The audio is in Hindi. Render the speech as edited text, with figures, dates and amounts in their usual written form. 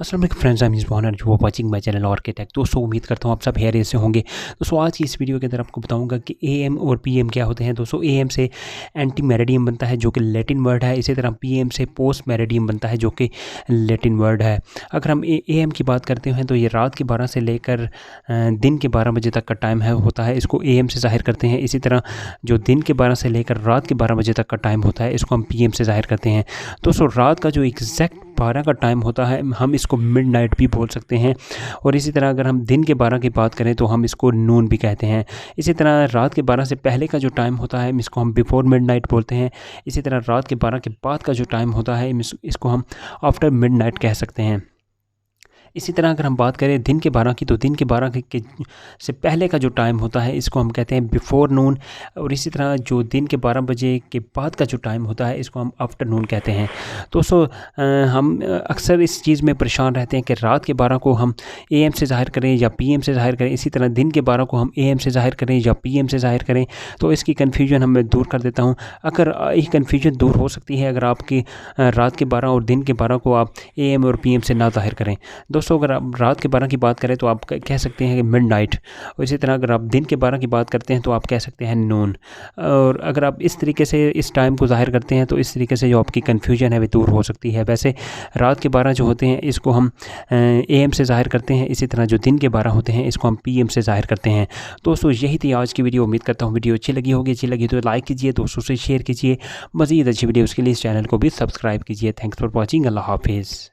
अस्सलाम वालेकुम friends, I am Rizwan and you are watching my channel architect. दोस्तों उम्मीद करता हूँ आप सब खैरियत से होंगे। दोस्तों आज की इस वीडियो के अंदर आपको बताऊंगा कि एएम और पीएम क्या होते हैं। दोस्तों एएम से एंटी मेरिडियम बनता है जो कि लैटिन वर्ड है। इसी तरह पीएम से पोस्ट मेरिडियम बनता है जो कि लैटिन वर्ड है। अगर हम एएम की बात करते हैं तो ये रात के 12 से लेकर दिन के 12 बजे तक का टाइम है होता है, इसको एएम से ज़ाहिर करते हैं। इसी तरह जो दिन के 12 से लेकर रात के 12 बजे तक का टाइम होता है इसको हम पीएम से ज़ाहिर करते हैं। दोस्तों रात का जो एग्जैक्ट 12 का टाइम होता है हम इसको मिडनाइट भी बोल सकते हैं। और इसी तरह अगर हम दिन के 12 की बात करें तो हम इसको नून भी कहते हैं। इसी तरह रात के 12 से पहले का जो टाइम होता है इसको हम बिफोर मिडनाइट बोलते हैं। इसी तरह रात के 12 के बाद का जो टाइम होता है इसको हम आफ्टर मिडनाइट कह सकते हैं। इसी तरह अगर हम बात करें दिन के 12 की तो दिन के 12 के से पहले का जो टाइम होता है इसको हम कहते हैं बिफोर नून। और इसी तरह जो दिन के 12 बजे के बाद का जो टाइम होता है इसको हम आफ्टरनून कहते हैं। दोस्तों हम अक्सर इस चीज़ में परेशान रहते हैं कि रात के 12 को हम एएम से ज़ाहिर करें या पीएम से ज़ाहिर करें, इसी तरह दिन के 12 को हम एएम से ज़ाहिर करें या पीएम से ज़ाहिर करें। तो इसकी कन्फ्यूजन मैं दूर कर देता हूँ। अगर ये कन्फ्यूजन दूर हो सकती है अगर आपकी रात के 12 और दिन के 12 को आप एएम और पीएम से ना ज़ाहिर करें। दोस्तों अगर आप रात के 12 की बात करें तो आप कह सकते हैं कि मिडनाइट। और इसी तरह अगर आप दिन के 12 की बात करते हैं तो आप कह सकते हैं नून। और अगर आप इस तरीके से इस टाइम को ज़ाहिर करते हैं तो इस तरीके से जो आपकी कन्फ्यूजन है वो दूर हो सकती है। वैसे रात के 12 जो होते हैं इसको हम एएम से ज़ाहिर करते हैं, इसी तरह जो दिन के 12 होते हैं इसको हम पीएम से ज़ाहिर करते हैं। दोस्तों यही थी आज की वीडियो। उम्मीद करता हूँ वीडियो अच्छी लगी होगी। अच्छी लगी तो लाइक कीजिए, दोस्तों से शेयर कीजिए। मज़ीद अच्छी वीडियोज़ के लिए इस चैनल को भी सब्सक्राइब कीजिए। Thanks for watching. अल्लाह हाफिज़।